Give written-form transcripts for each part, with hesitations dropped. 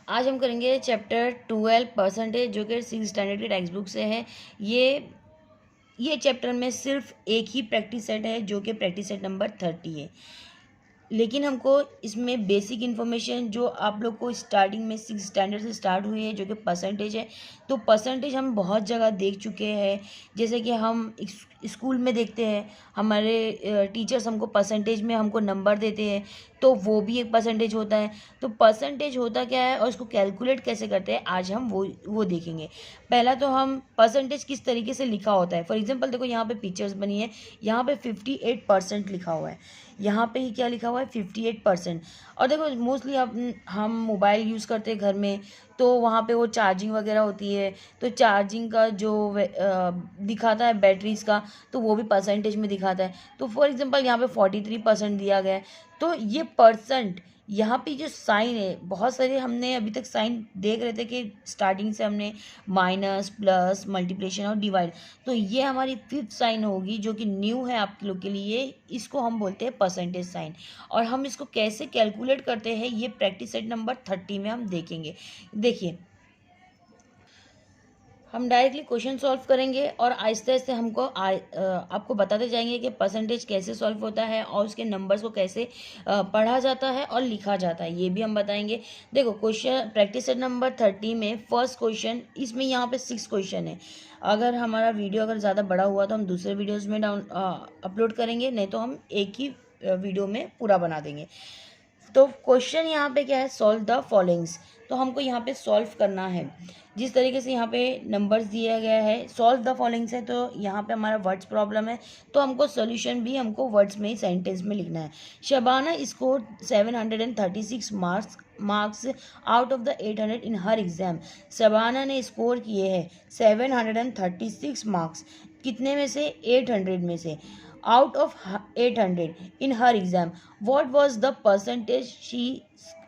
आज हम करेंगे चैप्टर 12 परसेंटेज, जो कि 6 स्टैंडर्ड की टेक्स्ट बुक से है। ये चैप्टर में सिर्फ एक ही प्रैक्टिस सेट है, जो कि प्रैक्टिस सेट नंबर 30 है। लेकिन हमको इसमें बेसिक इन्फॉर्मेशन जो आप लोग को स्टार्टिंग में 6 स्टैंडर्ड से स्टार्ट हुई है, जो कि परसेंटेज है। तो परसेंटेज हम बहुत जगह देख चुके हैं, जैसे कि हम स्कूल में देखते हैं, हमारे टीचर्स हमको परसेंटेज में हमको नंबर देते हैं, तो वो भी एक परसेंटेज होता है। तो परसेंटेज होता क्या है और इसको कैलकुलेट कैसे करते हैं, आज हम वो देखेंगे। पहला तो हम परसेंटेज किस तरीके से लिखा होता है। फॉर एग्जांपल देखो, यहाँ पे पिक्चर्स बनी है, यहाँ पे 58% लिखा हुआ है, यहाँ पे ही क्या लिखा हुआ है 58%। और देखो मोस्टली अब हम मोबाइल यूज़ करते हैं घर में, तो वहाँ पे वो चार्जिंग वगैरह होती है, तो चार्जिंग का जो दिखाता है बैटरीज का, तो वो भी परसेंटेज में दिखाता है। तो फॉर एग्जांपल यहाँ पे 43% दिया गया है। तो ये परसेंट, यहाँ पे जो साइन है, बहुत सारे हमने अभी तक साइन देख रहे थे कि स्टार्टिंग से हमने माइनस, प्लस, मल्टीप्लिकेशन और डिवाइड। तो ये हमारी 5th साइन होगी, जो कि न्यू है आप लोग के लिए। इसको हम बोलते हैं परसेंटेज साइन। और हम इसको कैसे कैलकुलेट करते हैं, ये प्रैक्टिस सेट नंबर 30 में हम देखेंगे। देखिए, हम डायरेक्टली क्वेश्चन सॉल्व करेंगे और आहिस्ते आहिस्ते हमको आपको बताते जाएंगे कि परसेंटेज कैसे सॉल्व होता है और उसके नंबर्स को कैसे पढ़ा जाता है और लिखा जाता है, ये भी हम बताएंगे। देखो, क्वेश्चन प्रैक्टिस सेट नंबर 30 में फर्स्ट क्वेश्चन, इसमें यहाँ पे 6 क्वेश्चन है। अगर हमारा वीडियो अगर ज़्यादा बड़ा हुआ तो हम दूसरे वीडियोज़ में अपलोड करेंगे, नहीं तो हम एक ही वीडियो में पूरा बना देंगे। तो क्वेश्चन यहाँ पे क्या है, सॉल्व द फॉलोइंग्स। तो हमको यहाँ पे सॉल्व करना है, जिस तरीके से यहाँ पे नंबर्स दिया गया है, सॉल्व द फॉलोइंग्स है, तो यहाँ पे हमारा वर्ड्स प्रॉब्लम है, तो हमको सॉल्यूशन भी हमको वर्ड्स में ही, सेंटेंस में लिखना है। Shabana score 736 marks out of the 800 in her exam. Shabana ने स्कोर किए हैं 736 मार्क्स, कितने में से, 800 में से, out of 800 in her exam. What was the percentage she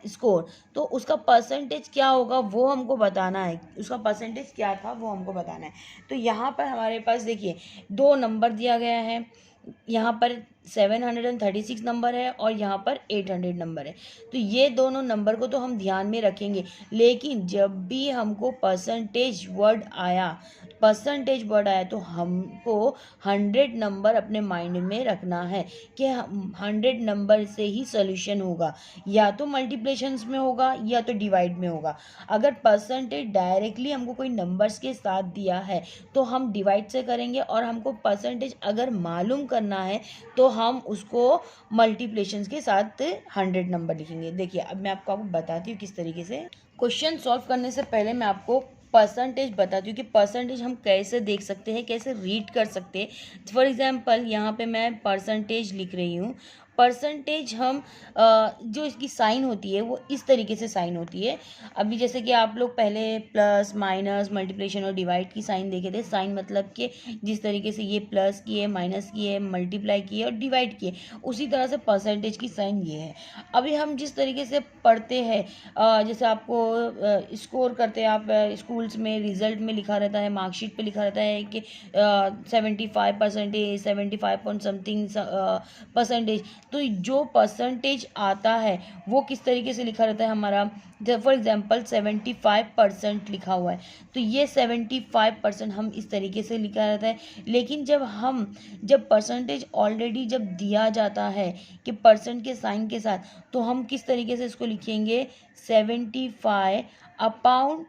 score. तो उसका परसेंटेज क्या होगा वो हमको बताना है, उसका परसेंटेज क्या था वो हमको बताना है। तो यहाँ पर हमारे पास देखिए 2 नंबर दिया गया है, यहाँ पर 736 नंबर है और यहाँ पर 800 नंबर है। तो ये दोनों नंबर को तो हम ध्यान में रखेंगे, लेकिन जब भी हमको परसेंटेज वर्ड आया तो हमको 100 नंबर अपने माइंड में रखना है कि 100 नंबर से ही सोल्यूशन होगा, या तो मल्टीप्लिकेशंस में होगा या तो डिवाइड में होगा। अगर परसेंटेज डायरेक्टली हमको कोई नंबर्स के साथ दिया है तो हम डिवाइड से करेंगे, और हमको परसेंटेज अगर मालूम करना है तो हम उसको मल्टीप्लिकेशंस के साथ 100 नंबर लिखेंगे। देखिए, अब मैं आपको बताती हूँ किस तरीके से। क्वेश्चन सॉल्व करने से पहले मैं आपको परसेंटेज बताती हूँ कि परसेंटेज हम कैसे देख सकते हैं, कैसे रीड कर सकते हैं। फॉर एग्जांपल यहाँ पे मैं परसेंटेज लिख रही हूँ। परसेंटेज हम जो इसकी साइन होती है वो इस तरीके से साइन होती है। अभी जैसे कि आप लोग पहले प्लस, माइनस, मल्टीप्लिकेशन और डिवाइड की साइन देखे थे। साइन मतलब कि जिस तरीके से ये प्लस की है, माइनस की है, मल्टीप्लाई की है और डिवाइड की है, उसी तरह से परसेंटेज की साइन ये है। अभी हम जिस तरीके से पढ़ते हैं, जैसे आपको स्कोर करते हैं आप, स्कूल्स में रिजल्ट में लिखा रहता है, मार्कशीट पे लिखा रहता है कि 75%, 75 पॉइंट समथिंग परसेंटेज। तो जो परसेंटेज आता है वो किस तरीके से लिखा रहता है हमारा, फॉर एग्जाम्पल 75% लिखा हुआ है, तो ये 75% हम इस तरीके से लिखा रहता है। लेकिन जब परसेंटेज ऑलरेडी जब दिया जाता है कि परसेंट के साइन के साथ, तो हम किस तरीके से इसको लिखेंगे, 75 अपॉन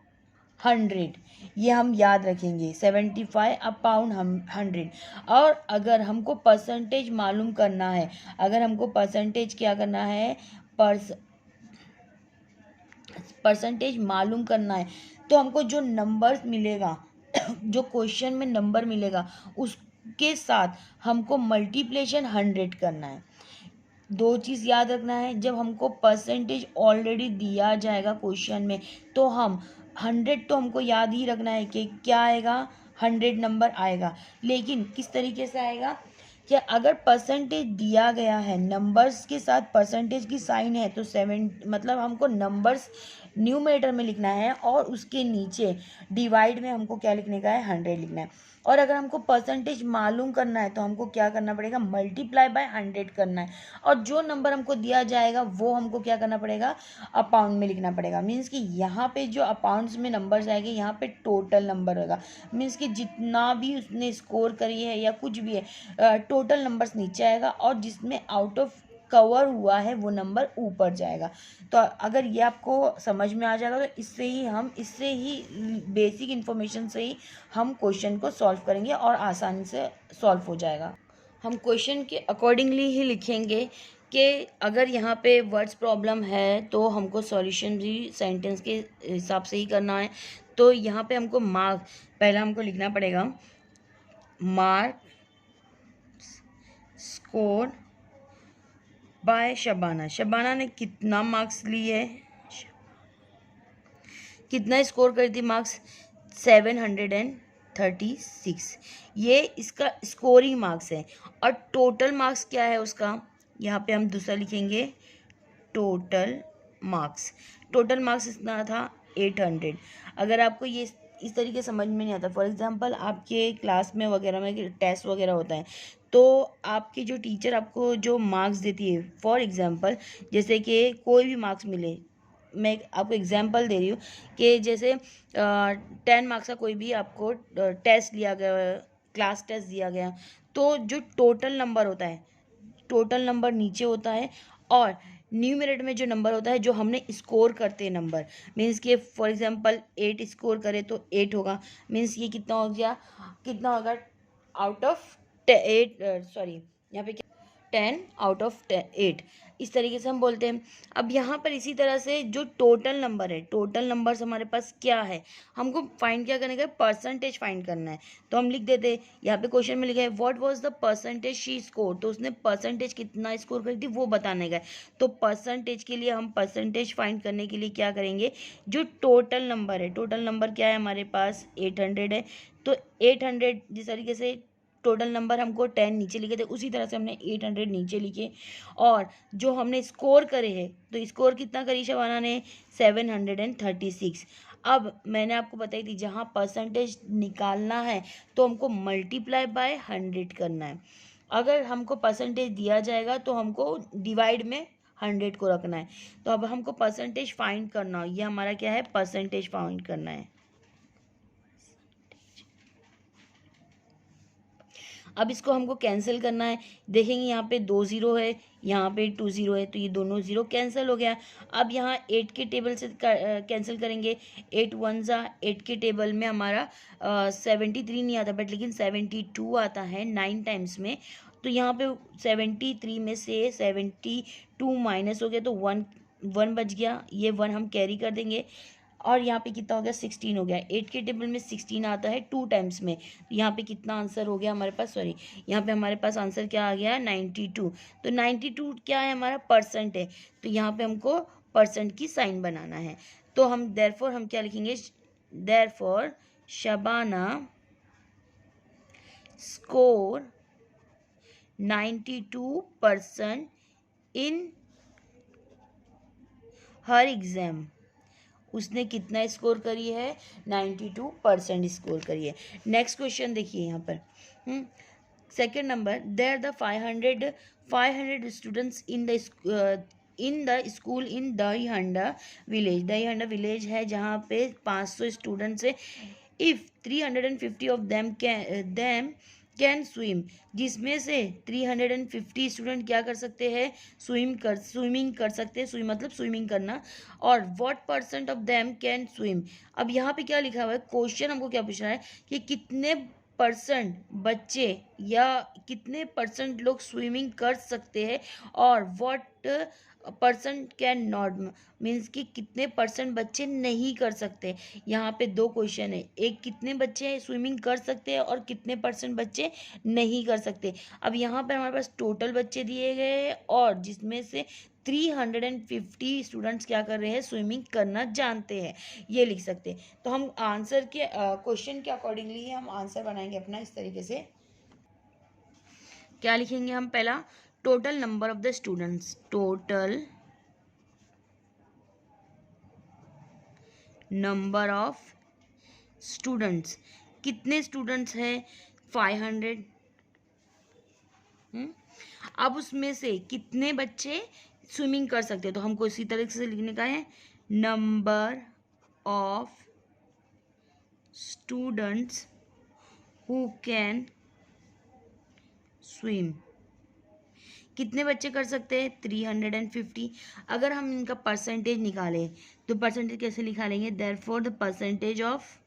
100, ये हम याद रखेंगे, 75 अपॉन 100। और अगर हमको परसेंटेज मालूम करना है, अगर हमको परसेंटेज क्या करना है, परसेंटेज मालूम करना है, तो हमको जो नंबर्स मिलेगा जो क्वेश्चन में नंबर मिलेगा उसके साथ हमको मल्टीप्लिकेशन 100 करना है। 2 चीज़ याद रखना है, जब हमको परसेंटेज ऑलरेडी दिया जाएगा क्वेश्चन में, तो हम 100 तो हमको याद ही रखना है कि क्या आएगा, 100 नंबर आएगा। लेकिन किस तरीके से आएगा, कि अगर परसेंटेज दिया गया है, नंबर्स के साथ परसेंटेज की साइन है, तो 7 मतलब हमको नंबर्स न्यूमरेटर में लिखना है और उसके नीचे डिवाइड में हमको क्या लिखने का है, 100 लिखना है। और अगर हमको परसेंटेज मालूम करना है तो हमको क्या करना पड़ेगा, मल्टीप्लाई बाय 100 करना है, और जो नंबर हमको दिया जाएगा वो हमको क्या करना पड़ेगा, अपाउंड में लिखना पड़ेगा। मीन्स कि यहाँ पे जो अपाउंड्स में नंबर्स आएंगे, यहाँ पे टोटल नंबर होगा। मीन्स कि जितना भी उसने स्कोर करी है या कुछ भी है, टोटल नंबर्स नीचे आएगा, और जिसमें आउट ऑफ कवर हुआ है वो नंबर ऊपर जाएगा। तो अगर ये आपको समझ में आ जाएगा तो इससे ही बेसिक इन्फॉर्मेशन से ही हम क्वेश्चन को सॉल्व करेंगे और आसानी से सॉल्व हो जाएगा। हम क्वेश्चन के अकॉर्डिंगली ही लिखेंगे कि अगर यहाँ पे वर्ड्स प्रॉब्लम है तो हमको सॉल्यूशन भी सेंटेंस के हिसाब से ही करना है। तो यहाँ पे हमको मार्क पहला हमको लिखना पड़ेगा, mark score bye Shabana. Shabana ने कितना मार्क्स लिए है, कितना स्कोर कर दी मार्क्स, 736। ये इसका स्कोरिंग मार्क्स है। और टोटल मार्क्स क्या है उसका, यहाँ पे हम दूसरा लिखेंगे टोटल मार्क्स। टोटल मार्क्स इतना था 800। अगर आपको ये इस तरीके समझ में नहीं आता, फॉर एग्जांपल आपके क्लास में वगैरह में टेस्ट वगैरह होता है, तो आपकी जो टीचर आपको जो मार्क्स देती है, फॉर एग्जांपल जैसे कि कोई भी मार्क्स मिले, मैं आपको एग्जांपल दे रही हूँ कि जैसे 10 मार्क्स का कोई भी आपको टेस्ट लिया गया, क्लास टेस्ट दिया गया, तो जो टोटल नंबर होता है, टोटल नंबर नीचे होता है, और न्यूमरेटर में जो नंबर होता है जो हमने स्कोर करते हैं नंबर, मीन्स कि फॉर एग्जांपल 8 स्कोर करे तो 8 होगा। मीन्स ये कितना हो गया, कितना होगा आउट ऑफ 8, सॉरी यहाँ पे 10 आउट ऑफ 8, इस तरीके से हम बोलते हैं। अब यहाँ पर इसी तरह से जो टोटल नंबर है, टोटल नंबर्स हमारे पास क्या है, हमको फाइंड क्या करने का है, परसेंटेज फाइंड करना है। तो हम लिख देते हैं, यहाँ पे क्वेश्चन में लिखा है what was the percentage she score, तो उसने परसेंटेज कितना स्कोर करी थी वो बताने का है। तो परसेंटेज के लिए हम परसेंटेज फाइंड करने के लिए क्या करेंगे, जो टोटल नंबर है, टोटल नंबर क्या है हमारे पास 800 है, तो 800 जिस तरीके से टोटल नंबर हमको 10 नीचे लिखे थे, उसी तरह से हमने 800 नीचे लिखे। और जो हमने स्कोर करे हैं, तो स्कोर कितना करी शबाना ने, 736। अब मैंने आपको बताई थी जहाँ परसेंटेज निकालना है तो हमको मल्टीप्लाई बाय 100 करना है। अगर हमको परसेंटेज दिया जाएगा तो हमको डिवाइड में 100 को रखना है। तो अब हमको परसेंटेज फाइंड करना है, ये हमारा क्या है, परसेंटेज फाइंड करना है। अब इसको हमको कैंसिल करना है। देखेंगे यहाँ पे 2 0 है, यहाँ पे 2 0 है, तो ये दोनों 0 कैंसिल हो गया। अब यहाँ 8 के टेबल से कैंसिल करेंगे, 8 1 जा 8 के टेबल में हमारा 73 नहीं आता, बट लेकिन 72 आता है 9 टाइम्स में। तो यहाँ पे 73 में से 72 माइनस हो गया, तो 1 बच गया, ये 1 हम कैरी कर देंगे। और यहाँ पे कितना हो गया, 16 हो गया। 8 के टेबल में 16 आता है 2 टाइम्स में, यहाँ पे कितना आंसर हो गया हमारे पास, सॉरी यहाँ पे हमारे पास आंसर क्या आ गया, 92। तो 92 क्या है, हमारा परसेंट है, तो यहाँ पे हमको परसेंट की साइन बनाना है। तो हम देयरफॉर हम क्या लिखेंगे, देयरफॉर शबाना स्कोर 92% इन हर एग्जाम। उसने कितना स्कोर करी है, 92% स्कोर करी है। नेक्स्ट क्वेश्चन देखिए यहाँ पर, second number, there the 500 students in the school in Dahihanda village. Dahihanda village है जहाँ पे 500 स्टूडेंट्स है। If 350 of them can swim, जिसमें से 350 स्टूडेंट क्या कर सकते हैं, स्विमिंग कर सकते हैं, स्विम मतलब स्विमिंग करना। और what percent of them can swim. अब यहाँ पे क्या लिखा हुआ है, क्वेश्चन हमको क्या पूछ रहा है कि कितने परसेंट बच्चे या कितने परसेंट लोग स्विमिंग कर सकते हैं, और what percent can not, means कि कितने परसेंट बच्चे नहीं कर सकते। यहाँ पे 2 क्वेश्चन है, एक कितने बच्चे स्विमिंग कर सकते हैं और कितने परसेंट बच्चे नहीं कर सकते। अब यहाँ पर हमारे पास टोटल बच्चे दिए गए हैं, और जिसमें से 350 स्टूडेंट्स क्या कर रहे हैं, स्विमिंग करना जानते हैं, ये लिख सकते हैं। तो हम आंसर के क्वेश्चन के अकॉर्डिंगली हम आंसर बनाएंगे अपना इस तरीके से। क्या लिखेंगे हम, पहला total number of the students, total number of students कितने स्टूडेंट्स हैं? 500। अब उसमें से कितने बच्चे स्विमिंग कर सकते हैं, तो हमको इसी तरीके से लिखने का है, number of students who can swim. कितने बच्चे कर सकते हैं? 350। अगर हम इनका परसेंटेज निकालें तो परसेंटेज कैसे निकालेंगे? Therefore the percentage of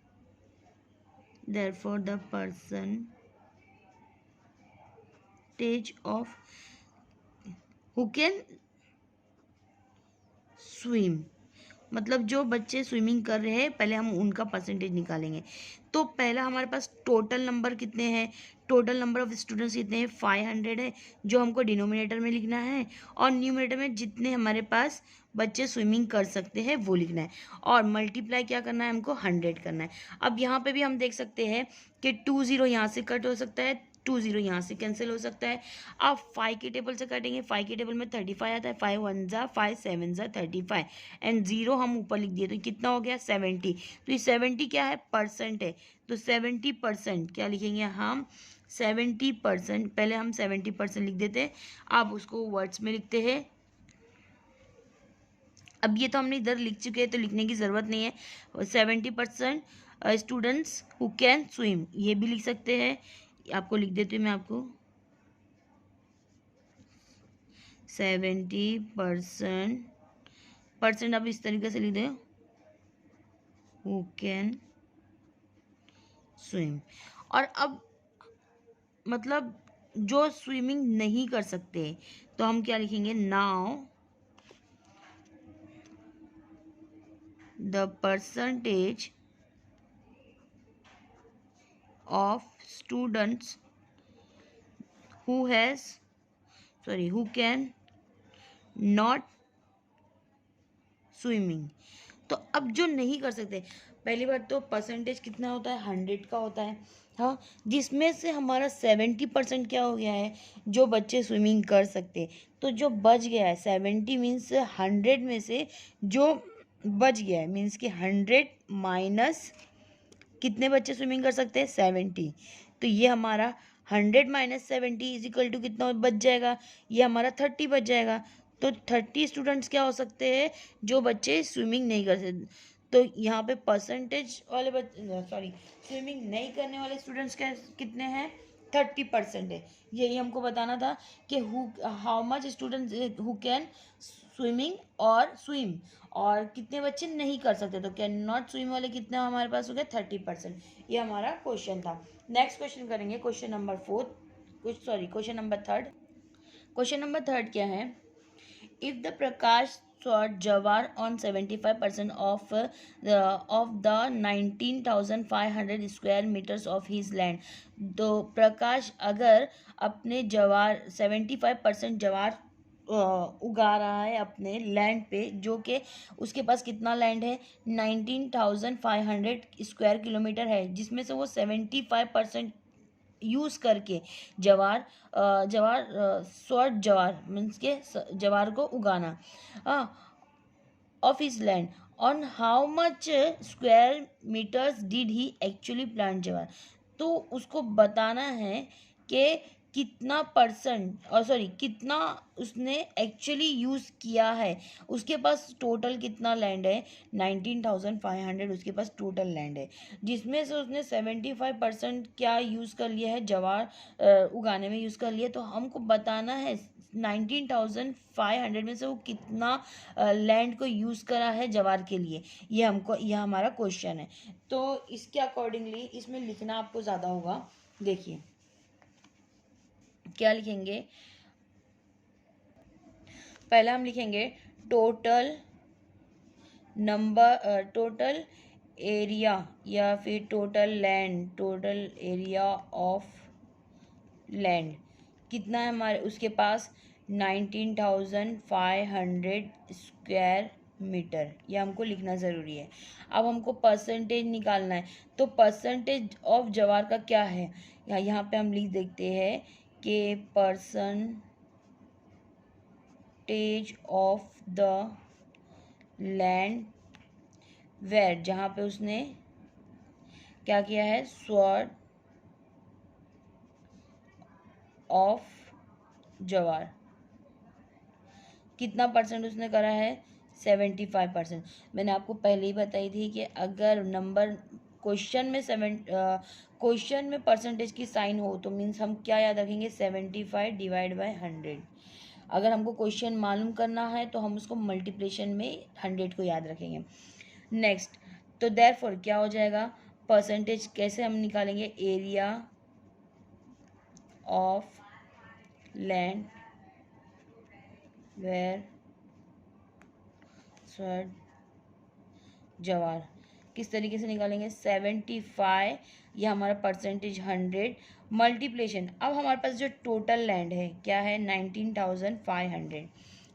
who can swim, मतलब जो बच्चे स्विमिंग कर रहे हैं पहले हम उनका परसेंटेज निकालेंगे। तो पहला हमारे पास टोटल नंबर कितने हैं? टोटल नंबर ऑफ स्टूडेंट्स कितने हैं? 500 है, जो हमको डिनोमिनेटर में लिखना है, और न्यूमरेटर में जितने हमारे पास बच्चे स्विमिंग कर सकते हैं वो लिखना है, और मल्टीप्लाई क्या करना है? हमको 100 करना है। अब यहाँ पे भी हम देख सकते हैं कि 20 यहाँ से कट हो सकता है, 20 यहाँ से कैंसिल हो सकता है। अब 5 के टेबल से काटेंगे, 5 के टेबल में 35 आता है, 5 1 जा 5 7 जा 35, एंड 0 हम ऊपर लिख दिए, तो कितना हो गया? 70। तो ये 70 क्या है? परसेंट है, तो 70% क्या लिखेंगे हम? 70%। पहले हम 70% लिख देते हैं, अब उसको वर्ड्स में लिखते हैं। अब ये तो हमने इधर लिख चुके हैं तो लिखने की ज़रूरत नहीं है। 70% स्टूडेंट्स हु कैन स्विम, ये भी लिख सकते हैं। आपको लिख देती हूँ मैं आपको, 70% आप इस तरीके से लिख दें, हु कैन स्विम। और अब मतलब जो स्विमिंग नहीं कर सकते तो हम क्या लिखेंगे? Now the percentage of students who can not swimming. तो अब जो नहीं कर सकते, पहली बार तो परसेंटेज कितना होता है? 100 का होता है, हाँ, जिसमें से हमारा 70% क्या हो गया है? जो बच्चे स्विमिंग कर सकते। तो जो बच गया है 70 मीन्स 100 में से जो बच गया है, मीन्स कि 100 माइनस कितने बच्चे स्विमिंग कर सकते हैं? 70। तो ये हमारा 100 माइनस 70 इज इक्वल टू कितना बच जाएगा? ये हमारा 30 बच जाएगा। तो 30 स्टूडेंट्स क्या हो सकते हैं? जो बच्चे स्विमिंग नहीं कर सकते। तो यहाँ पे परसेंटेज वाले स्विमिंग नहीं करने वाले स्टूडेंट्स कितने हैं? 30% है। यही हमको बताना था कि how much students who can swimming और स्विम, और कितने बच्चे नहीं कर सकते, तो कैन नॉट स्विम वाले कितने हमारे पास हो गए? 30%। ये हमारा क्वेश्चन था। नेक्स्ट क्वेश्चन करेंगे, question number 4, question number 3। Question number 3 क्या है? If the Prakash sought Jawar on 75% of the 19,500 square meters of his land, तो प्रकाश अगर अपने जवार 75% जवार उगा रहा है अपने लैंड पे, जो कि उसके पास कितना लैंड है? 19,500 स्क्वायर किलोमीटर है, जिसमें से वो 75% यूज़ करके जवार स्वर्ण जवार मीन्स के जवार को उगाना of his land, on how much square meters did he actually plant jowar. तो उसको बताना है कि कितना परसेंट कितना उसने एक्चुअली यूज़ किया है। उसके पास टोटल कितना लैंड है? 19,500 उसके पास टोटल लैंड है, जिसमें से उसने 75% क्या यूज़ कर लिया है? जवार उगाने में यूज़ कर लिया। तो हमको बताना है 19,500 में से वो कितना लैंड को यूज़ करा है जवार के लिए। यह हमारा क्वेश्चन है। तो इसके अकॉर्डिंगली इसमें लिखना आपको ज़्यादा होगा। देखिए क्या लिखेंगे? पहला हम लिखेंगे टोटल एरिया या फिर टोटल एरिया ऑफ लैंड कितना है हमारे उसके पास? 19,500 स्क्वायर मीटर। ये हमको लिखना ज़रूरी है। अब हमको परसेंटेज निकालना है, तो परसेंटेज ऑफ जवार का क्या है? यहाँ पे हम लिख देखते हैं कि percentage of the land where, जहाँ पे उसने क्या किया है, स्वॉर्ड ऑफ जवार, कितना परसेंट उसने करा है, 75%। मैंने आपको पहले ही बताई थी कि अगर नंबर क्वेश्चन में परसेंटेज की साइन हो तो मीन्स हम क्या याद रखेंगे, 75 डिवाइड बाय 100। अगर हमको क्वेश्चन मालूम करना है तो हम उसको मल्टीप्लिकेशन में 100 को याद रखेंगे। नेक्स्ट, तो देयरफॉर क्या हो जाएगा, परसेंटेज कैसे हम निकालेंगे, area of land where sowed jowar, किस तरीके से निकालेंगे, 75, यह हमारा परसेंटेज 100 मल्टीप्लिकेशन। अब हमारे पास जो टोटल लैंड है क्या है, 19,500,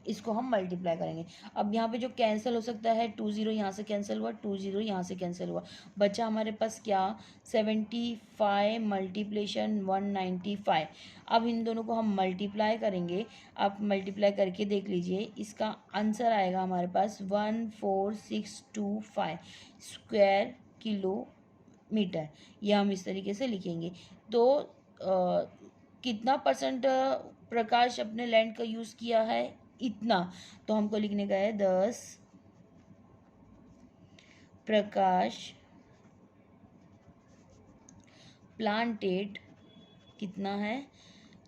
इसको हम मल्टीप्लाई करेंगे। अब यहाँ पे जो कैंसिल हो सकता है, 2 0 यहाँ से कैंसिल हुआ, 2 0 यहाँ से कैंसिल हुआ, बचा हमारे पास क्या, 75 मल्टीप्लिकेशन 195। अब इन दोनों को हम मल्टीप्लाई करेंगे, आप मल्टीप्लाई करके देख लीजिए, इसका आंसर आएगा हमारे पास 14625 स्क्वायर किलोमीटर। यह हम इस तरीके से लिखेंगे। तो कितना परसेंट प्रकाश अपने लैंड का यूज़ किया है, इतना, तो हमको लिखने का है 10 प्रकाश प्लांटेड, कितना है,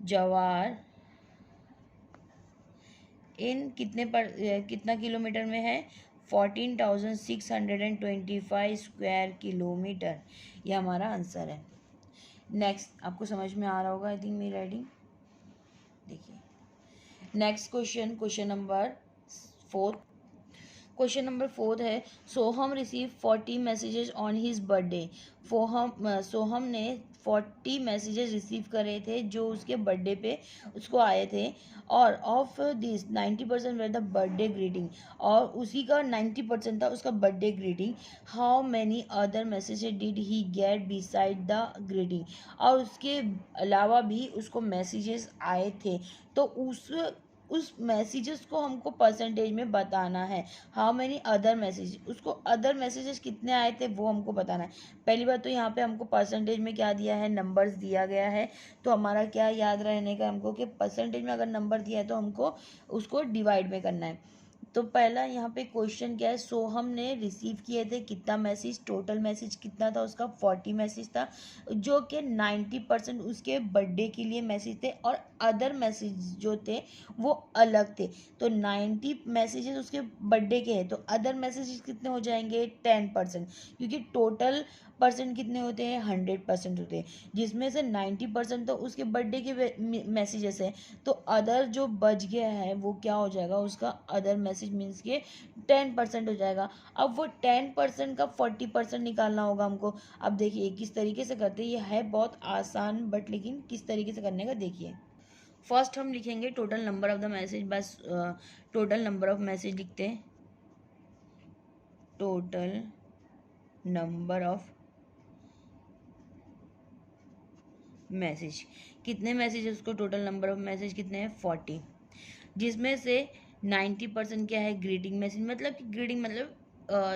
जवार इन कितना किलोमीटर में है, 14,625 स्क्वायर किलोमीटर। यह हमारा आंसर है। नेक्स्ट, आपको समझ में आ रहा होगा आई थिंक मेरी राइटिंग। देखिए next question number 4। Question number 4 है, Soham receive 40 messages on his birthday. Soham ने 40 मैसेजेस रिसीव करे थे जो उसके बर्थडे पे उसको आए थे, और of this 90% were the birthday greeting, और उसी का 90% था उसका birthday greeting. How many other messages did he get beside the greeting, और उसके अलावा भी उसको मैसेजेस आए थे, तो उस मैसेजेस को हमको परसेंटेज में बताना है। हाउ मैनी अदर मैसेज, उसको अदर मैसेजेस कितने आए थे वो हमको बताना है। पहली बात तो यहाँ पे हमको परसेंटेज में क्या दिया है, नंबर्स दिया गया है, तो हमारा क्या याद रहने का हमको कि परसेंटेज में अगर नंबर दिया है तो हमको उसको डिवाइड में करना है। तो पहला यहाँ पे क्वेश्चन क्या है, सोहम ने रिसीव किए थे कितना मैसेज, टोटल मैसेज कितना था उसका, 40 मैसेज था, जो कि 90% उसके बर्थडे के लिए मैसेज थे, और अदर मैसेज जो थे वो अलग थे। तो 90 मैसेजेस उसके बर्थडे के हैं, तो अदर मैसेजेस कितने हो जाएंगे, 10%, क्योंकि टोटल परसेंट कितने होते हैं, 100% होते हैं, जिसमें से 90% तो उसके बर्थडे के मैसेजेस हैं, तो अदर जो बच गया है वो क्या हो जाएगा, उसका अदर मैसेज मीन्स के 10% हो जाएगा। अब वो 10% का 40% निकालना होगा हमको। अब देखिए किस तरीके से करते हैं, ये है बहुत आसान, बट लेकिन किस तरीके से करने का देखिए। फर्स्ट हम लिखेंगे total number of the message, बस टोटल नंबर ऑफ मैसेज लिखते हैं, टोटल नंबर ऑफ मैसेज, कितने मैसेज है उसको, टोटल नंबर ऑफ मैसेज कितने हैं, 40, जिसमें से 90% क्या है, ग्रीटिंग मैसेज, मतलब कि ग्रीटिंग मतलब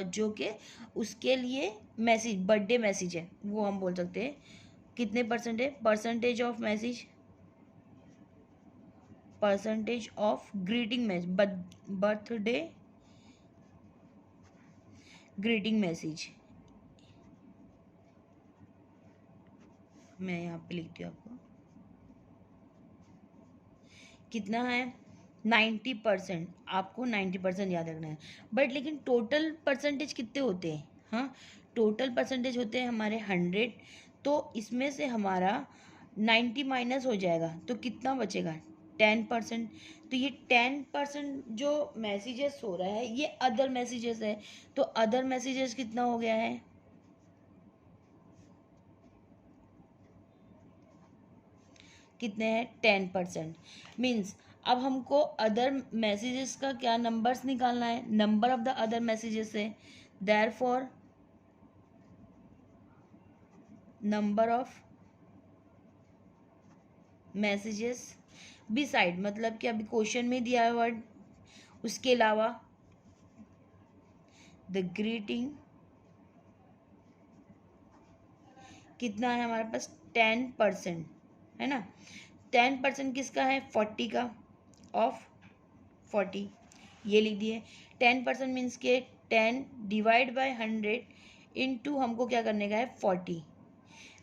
जो कि उसके लिए मैसेज, बर्थडे मैसेज है, वो हम बोल सकते हैं। कितने परसेंट है, percentage of message, percentage of greeting message, birthday greeting message, मैं यहाँ पे लिखती हूँ आपको, कितना है, 90%, आपको 90% याद रखना है। बट लेकिन टोटल परसेंटेज कितने होते हैं, हाँ, टोटल परसेंटेज होते हैं हमारे 100, तो इसमें से हमारा 90 माइनस हो जाएगा, तो कितना बचेगा, 10%। तो ये 10% जो मैसेजेस हो रहा है ये अदर मैसेजेस है, तो अदर मैसेजेस कितना हो गया है, कितने हैं, 10%। मीन्स अब हमको अदर मैसेजेस का क्या नंबर्स निकालना है, number of the other messages है, therefore number of messages beside, मतलब कि अभी क्वेश्चन में दिया है वर्ड, उसके अलावा द ग्रीटिंग कितना है हमारे पास 10%, है ना। 10% किसका है? 40 का, ऑफ 40, ये लिख दिए। 10% मीन्स के 10 डिवाइड बाय 100 इंटू हमको क्या करने का है? 40।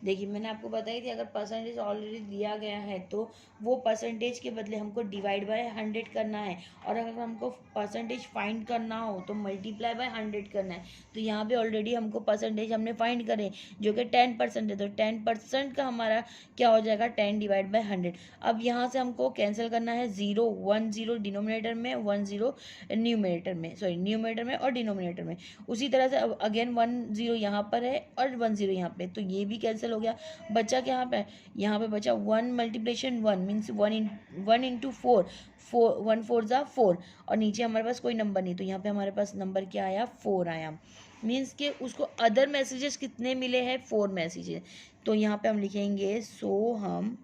देखिए मैंने आपको बताई थी अगर परसेंटेज ऑलरेडी दिया गया है तो वो परसेंटेज के बदले हमको डिवाइड बाय 100 करना है, और अगर हमको परसेंटेज फाइंड करना हो तो मल्टीप्लाई बाय 100 करना है। तो यहाँ पे ऑलरेडी हमको परसेंटेज हमने फाइंड करे जो कि 10% है, तो 10% का हमारा क्या हो जाएगा? 10 डिवाइड बाय 100। अब यहाँ से हमको कैंसिल करना है 0 1 0 डिनोमिनेटर में, 1 0 न्यूमिनेटर में, सॉरी न्यूमिनेटर में और डिनोमिनेटर में। उसी तरह से अब अगेन 1 0 यहाँ पर है और 1 0 यहाँ पे, तो ये भी कैंसिल हो गया। बचा क्या यहाँ पे बचा 1 मल्टीप्लिकेशन 1 मीन्स 1 इंटू 4, 1 4 ज़ा 4, और नीचे हमारे पास कोई नंबर नहीं, तो यहाँ पे हमारे पास नंबर क्या आया? 4 आया। मीन्स के उसको अदर मैसेजेस कितने मिले हैं? 4 मैसेजेस। तो यहाँ पे हम लिखेंगे सो हम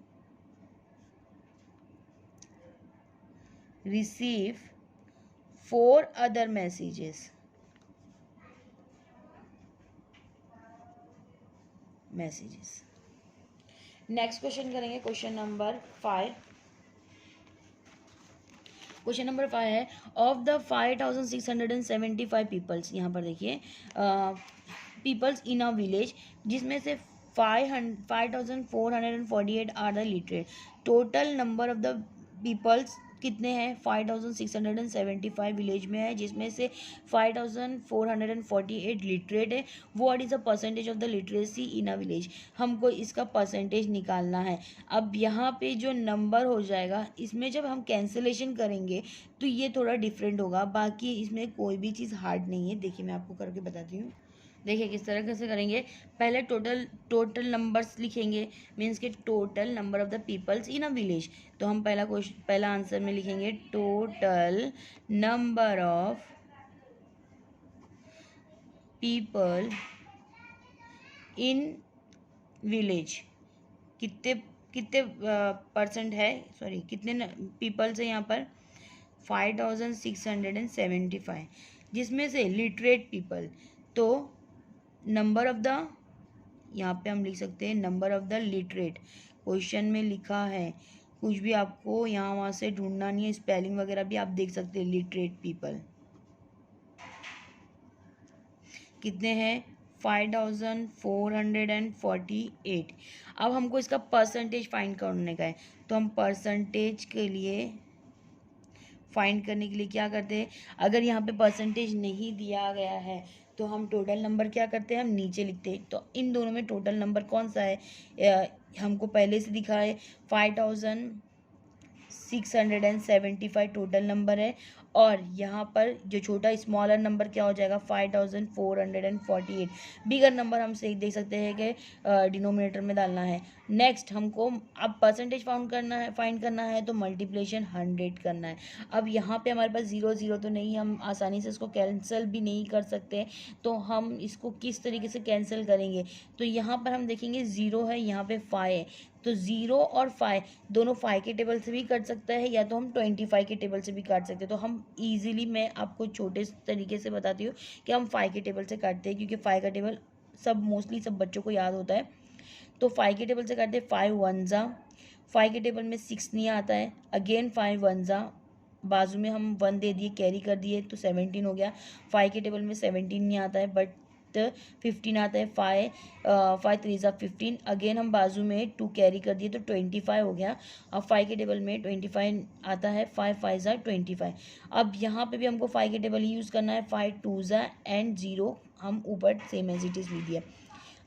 receive 4 other messages. Next question करेंगे, क्वेश्चन नंबर 5। क्वेश्चन नंबर 5 है ऑफ द 5675 पीपल्स, यहाँ पर देखिए पीपल्स इन अ विलेज, जिसमें से 5448 are the literate. Total number of the peoples कितने हैं? 5675 विलेज में है, जिसमें से 5448 लिटरेट है। What is the percentage of the literacy in a village? हमको इसका परसेंटेज निकालना है। अब यहाँ पे जो नंबर हो जाएगा इसमें जब हम कैंसिलेशन करेंगे तो ये थोड़ा डिफरेंट होगा, बाकी इसमें कोई भी चीज़ हार्ड नहीं है। देखिए मैं आपको करके बताती हूँ। देखिए किस तरह से करेंगे। पहले टोटल नंबर्स लिखेंगे, मीन्स के total number of the peoples in a village. तो हम पहला आंसर में लिखेंगे total number of people in village. कितने कितने परसेंट है, सॉरी कितने पीपल्स है यहाँ पर? 5675, जिसमें से लिटरेट पीपल, तो नंबर ऑफ द, यहाँ पे हम लिख सकते हैं number of the literate. Question में लिखा है, कुछ भी आपको यहाँ वहाँ से ढूंढना नहीं है, स्पेलिंग वगैरह भी आप देख सकते हैं। लिटरेट पीपल कितने हैं? 5448। अब हमको इसका परसेंटेज फाइंड करने का है, तो हम परसेंटेज के लिए फाइंड करने के लिए क्या करते हैं? अगर यहाँ पे परसेंटेज नहीं दिया गया है तो हम टोटल नंबर क्या करते हैं? हम नीचे लिखते हैं। तो इन दोनों में टोटल नंबर कौन सा है? हमको पहले से दिखा है 5675 टोटल नंबर है, और यहाँ पर जो छोटा स्मॉलर नंबर क्या हो जाएगा? 5448। बिगर नंबर हम सही देख सकते हैं कि डिनोमिनेटर में डालना है। नेक्स्ट हमको अब परसेंटेज फाइंड करना है तो मल्टीप्लिकेशन 100 करना है। अब यहाँ पे हमारे पास 0 0 तो नहीं, हम आसानी से इसको कैंसिल भी नहीं कर सकते, तो हम इसको किस तरीके से कैंसिल करेंगे? तो यहाँ पर हम देखेंगे 0 है, यहाँ पे 5 है, तो 0 और 5 दोनों 5 के टेबल से भी कट सकता है, या तो हम 25 के टेबल से भी काट सकते हैं। तो हम ईजिली, मैं आपको छोटे तरीके से बताती हूँ कि हम 5 के टेबल से काटते हैं, क्योंकि 5 का टेबल मोस्टली सब बच्चों को याद होता है। तो 5 के टेबल से काटते हैं। 5 1 ज़ा, 5 के टेबल में 6 नहीं आता है, अगेन 5 1 ज़ा, बाजू में हम 1 दे दिए, कैरी कर दिए, तो 17 हो गया। 5 के टेबल में 17 नहीं आता है, बट 15 आता है। 5 3 ज़ा 15, अगेन हम बाजू में 2 कैरी कर दिए, तो 25 हो गया। अब 5 के टेबल में 25 आता है, 5 5 ज़ा 25। अब यहाँ पे भी हमको 5 के टेबल ही यूज़ करना है। 5 2 ज़ा एंड 0 हम ऊपर सेम एज इट इज़ लिख दिया।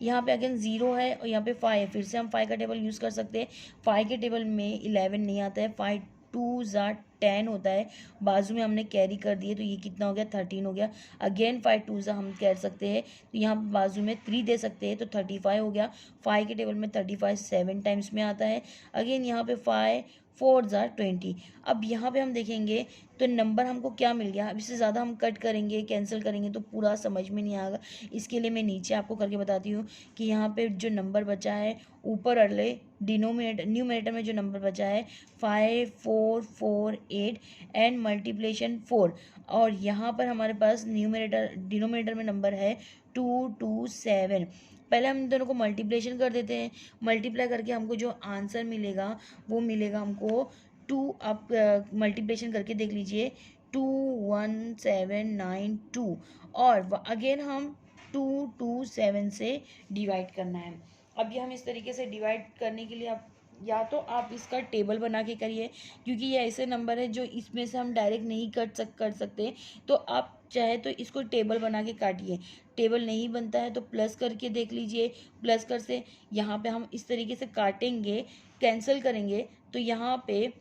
यहाँ पे अगेन 0 है और यहाँ पे 5 है, फिर से हम 5 का टेबल यूज़ कर सकते हैं। 5 के टेबल में 11 नहीं आता है, 5 2 ज़ा 10 होता है, बाजू में हमने कैरी कर दिए, तो ये कितना हो गया? 13 हो गया। अगेन 5 2 ज़ा हम कह सकते हैं, तो यहाँ बाजू में 3 दे सकते हैं, तो 35 हो गया। 5 के टेबल में 35 7 टाइम्स में आता है। अगेन यहाँ पे 5 4 ज़ा 20। अब यहाँ पे हम देखेंगे तो नंबर हमको क्या मिल गया। अब इससे ज़्यादा हम कट करेंगे, कैंसिल करेंगे तो पूरा समझ में नहीं आएगा। इसके लिए मैं नीचे आपको करके बताती हूँ कि यहाँ पे जो नंबर बचा है ऊपर अगले न्यूमिनेटर में जो नंबर बचा है 5448 एंड मल्टीप्लिकेशन 4। और यहाँ पर हमारे पास डिनोमिनेटर में नंबर है 227। पहले हम इन दोनों को मल्टीप्लिकेशन कर देते हैं। मल्टीप्लाई करके हमको जो आंसर मिलेगा वो मिलेगा हमको 2। आप मल्टीप्लिकेशन करके देख लीजिए, 21792। और अगेन हम 227 से डिवाइड करना है। अब ये हम इस तरीके से डिवाइड करने के लिए आप या तो आप इसका टेबल बना के करिए, क्योंकि ये ऐसे नंबर है जो इसमें से हम डायरेक्ट नहीं कर सकते, तो आप चाहे तो इसको टेबल बना के काटिए। टेबल नहीं बनता है तो प्लस करके देख लीजिए। प्लस कर से यहाँ पे हम इस तरीके से काटेंगे, कैंसिल करेंगे, तो यहाँ पे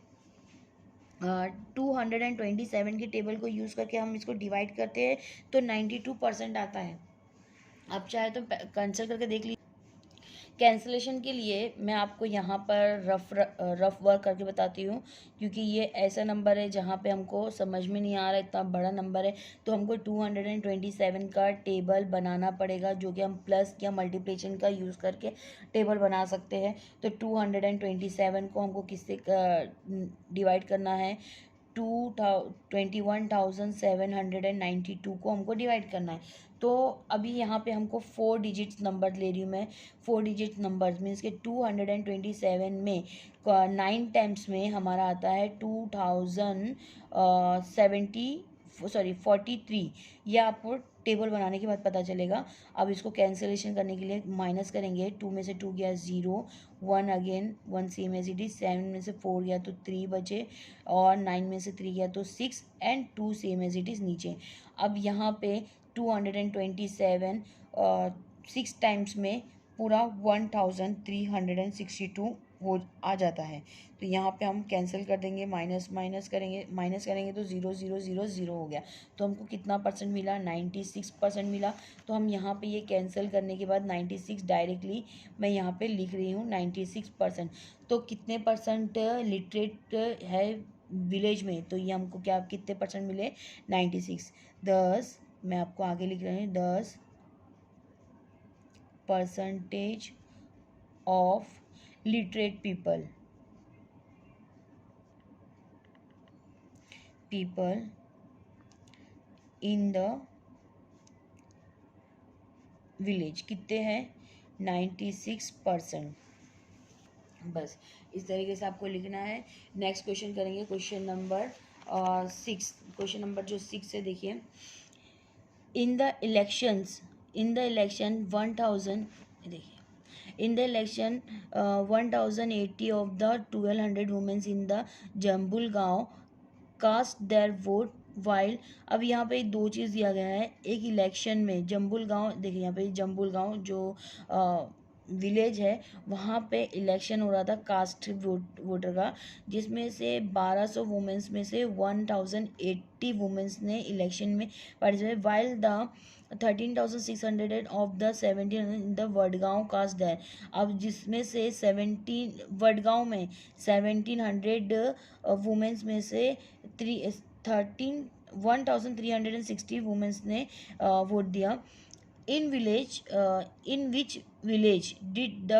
227 के टेबल को यूज़ करके हम इसको डिवाइड करते हैं तो 92% आता है। आप चाहे तो कैंसिल करके देख लीजिए। कैंसिलेशन के लिए मैं आपको यहाँ पर रफ वर्क करके बताती हूँ, क्योंकि ये ऐसा नंबर है जहाँ पे हमको समझ में नहीं आ रहा, इतना बड़ा नंबर है, तो हमको 227 का टेबल बनाना पड़ेगा, जो कि हम प्लस या मल्टीप्लिकेशन का यूज़ करके टेबल बना सकते हैं। तो 227 को हमको किससे डिवाइड करना है, 21,792 को हमको डिवाइड करना है। तो अभी यहाँ पे हमको 4 डिजिट्स नंबर ले रही हूँ मैं। 4 डिजिट नंबर मीन्स के 227 में 9 टाइम्स में हमारा आता है 43। ये आपको टेबल बनाने के बाद पता चलेगा। अब इसको कैंसिलेशन करने के लिए माइनस करेंगे। 2 में से 2 गया 0, 1 again 1 same as it is, 7 में से 4 गया तो 3 बचे, और 9 में से 3 गया तो 6 and 2 same as it is नीचे। अब यहाँ पे 227 6 टाइम्स में पूरा 1362 हो आ जाता है। तो यहाँ पे हम कैंसिल कर देंगे, माइनस करेंगे तो 0 हो गया। तो हमको कितना परसेंट मिला, 96% मिला। तो हम यहाँ पे ये कैंसिल करने के बाद 96 डायरेक्टली मैं यहाँ पे लिख रही हूँ 96%। तो कितने परसेंट लिटरेट है विलेज में, तो ये हमको क्या कितने परसेंट मिले, 96। 10 मैं आपको आगे लिख रही हूँ, 10% of literate people in the village कितने हैं, 96%। बस इस तरीके से आपको लिखना है। नेक्स्ट क्वेश्चन करेंगे, क्वेश्चन नंबर 6। क्वेश्चन नंबर जो 6 है, देखिए, इन द इलेक्शन 1000, देखिए, in the election 1080 of the 1200 women in the Jambulgaon cast their vote while। अब यहाँ पे दो चीज़ दिया गया है। एक इलेक्शन में जम्बुलगांव, देखिए यहाँ पे जम्बुलगांव जो विलेज है, वहाँ पे इलेक्शन हो रहा था कास्ट वोटर का, जिसमें से 1200 वुमेंस में से 1080 वुमेंस ने इलेक्शन में participate, while the 13,600 of the 17 in the Vadgaon cast there. अब जिसमें से 17 वडगांव में 1700 वुमेंस में से 1360 वुमेंस ने वोट दिया। In which village did the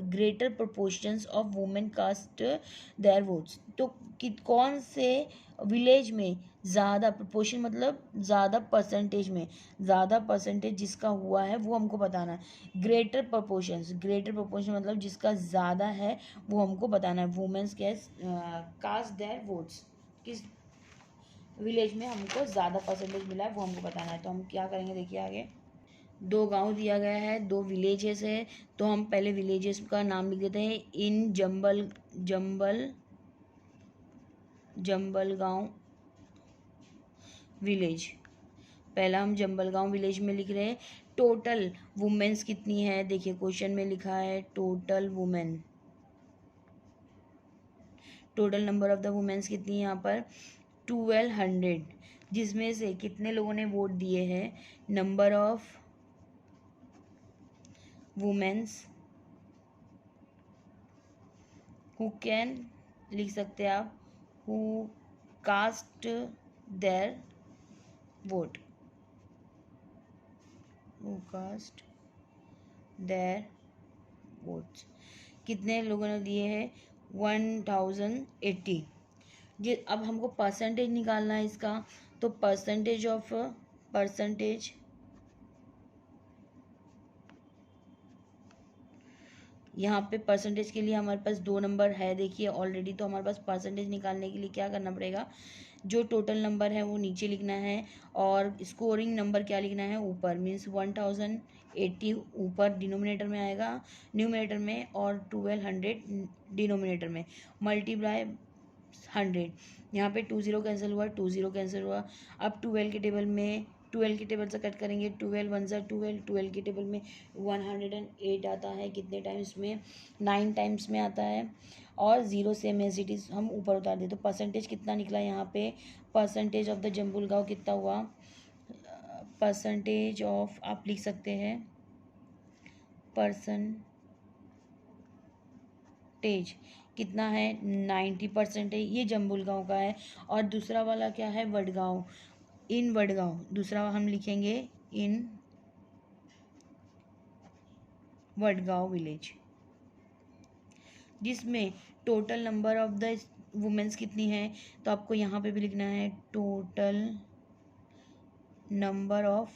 greater proportions of women cast their votes. तो कौन से विलेज में ज़्यादा प्रोपोर्शन, मतलब ज़्यादा परसेंटेज में, ज़्यादा परसेंटेज जिसका हुआ है वो हमको बताना है। ग्रेटर प्रोपोर्शन मतलब जिसका ज़्यादा है वो हमको बताना है। वुमेन्स कास्ट देयर वोट्स, किस विलेज में हमको ज़्यादा परसेंटेज मिला है वो हमको बताना है। तो हम क्या करेंगे, देखिए आगे 2 गांव दिया गया है, 2 विलेजेस है, तो हम पहले विलेजेस का नाम लिख देते हैं। इन जंबलगांव विलेज, पहला हम जंबलगांव विलेज में लिख रहे हैं। टोटल वुमेन्स कितनी है, देखिए क्वेश्चन में लिखा है total number of the womens कितनी है यहाँ पर 1200, जिसमें से कितने लोगों ने वोट दिए हैं, number of womens who can, लिख सकते हैं आप, हु कास्ट देयर वोट, कितने लोगों ने दिए हैं, 1080। अब हमको परसेंटेज निकालना है इसका, तो परसेंटेज यहाँ पे परसेंटेज के लिए हमारे पास 2 नंबर है देखिए ऑलरेडी। तो हमारे पास परसेंटेज निकालने के लिए क्या करना पड़ेगा, जो टोटल नंबर है वो नीचे लिखना है और स्कोरिंग नंबर क्या लिखना है ऊपर, मीन्स 1080 ऊपर डिनोमिनेटर में आएगा, न्यूमिनेटर में, और 1200 डिनोमिनेटर में, मल्टीप्लाई 100। यहाँ पे 20 कैंसिल हुआ, 20 कैंसिल हुआ। अब 12 के टेबल से कट करेंगे, 12 1 ज़ा 12, 12 के टेबल में 108 आता है, कितने टाइम्स में, 9 टाइम्स में आता है। और zero same as it is हम ऊपर उतार दें। तो परसेंटेज कितना निकला यहाँ पे, परसेंटेज ऑफ द जम्बुल गाँव कितना हुआ, परसेंटेज ऑफ आप लिख सकते हैं परसेंटेज कितना है 90% है, ये जम्बुल गाँव का है। और दूसरा वाला क्या है, वडगांव, इन वडगांव, दूसरा हम लिखेंगे इन वडगांव विलेज, जिसमें total number of the womens कितनी है। तो आपको यहाँ पे भी लिखना है टोटल नंबर ऑफ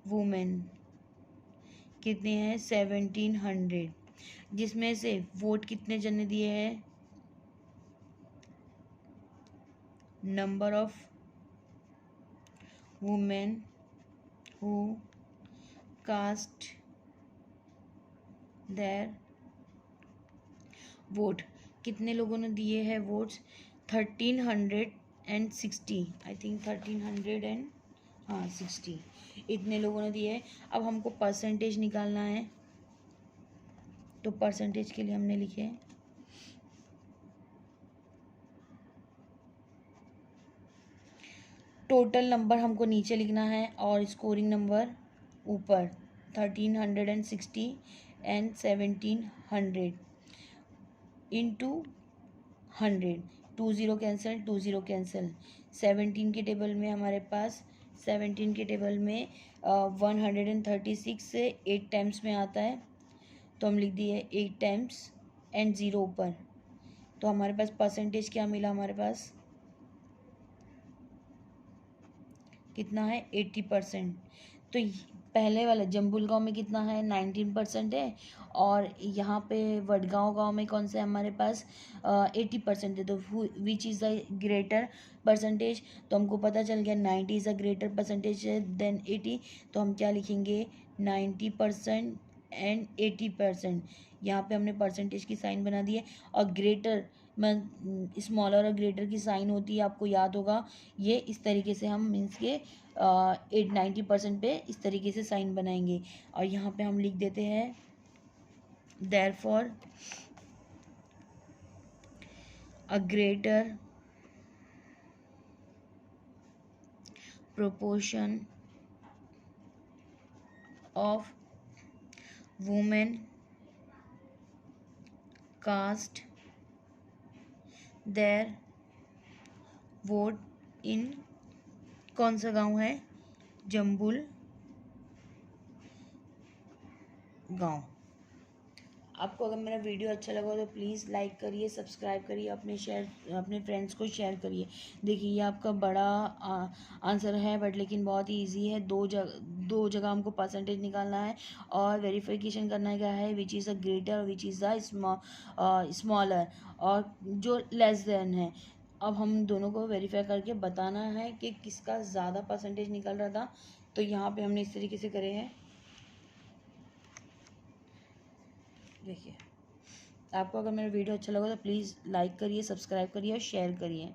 वुमेन कितने हैं 1700, जिसमें से वोट कितने जन ने दिए हैं, number of women who cast their vote, कितने लोगों ने दिए हैं वोट्स, 1360, आई थिंक 1360 इतने लोगों ने दिए हैं। अब हमको परसेंटेज निकालना है, तो परसेंटेज के लिए हमने लिखे टोटल नंबर हमको नीचे लिखना है और स्कोरिंग नंबर ऊपर, 1360 एंड 1700 इंटू 100, 20 कैंसिल, 20 कैंसिल। 17 के टेबल में हमारे पास 17 के टेबल में 136 से 8 टाइम्स में आता है, तो हम लिख दिए 8 टाइम्स एंड 0 ऊपर। तो हमारे पास परसेंटेज क्या मिला, हमारे पास कितना है 80%। तो पहले वाले जम्बुल गाँव में कितना है 19% है, और यहाँ पे वडगांव गांव में कौन सा है हमारे पास 80% है। तो which is the greater percentage, तो हमको पता चल गया 90 is a greater percentage than 80। तो हम क्या लिखेंगे 90% एंड 80%। यहाँ पे हमने परसेंटेज की साइन बना दी है। और ग्रेटर में स्मॉलर और ग्रेटर की साइन होती है, आपको याद होगा, ये इस तरीके से हम मीन्स के 90% पे इस तरीके से साइन बनाएंगे। और यहाँ पे हम लिख देते हैं therefore a greater proportion of women cast their vote in, कौन सा गांव है, जम्बुल गांव। आपको अगर मेरा वीडियो अच्छा लगा तो प्लीज़ लाइक करिए, सब्सक्राइब करिए, अपने फ्रेंड्स को शेयर करिए। देखिए ये आपका बड़ा आंसर है, बट लेकिन बहुत ही इजी है। दो जगह हमको परसेंटेज निकालना है और वेरिफिकेशन करना क्या है, विच इज़ अ ग्रेटर और विच इज़ द स्मॉलर, और जो लेस देन है। अब हम दोनों को वेरीफाई करके बताना है कि किसका ज़्यादा परसेंटेज निकल रहा था। तो यहाँ पे हमने इस तरीके से करे हैं। देखिए आपको अगर मेरा वीडियो अच्छा लगा तो प्लीज़ लाइक करिए, सब्सक्राइब करिए और शेयर करिए।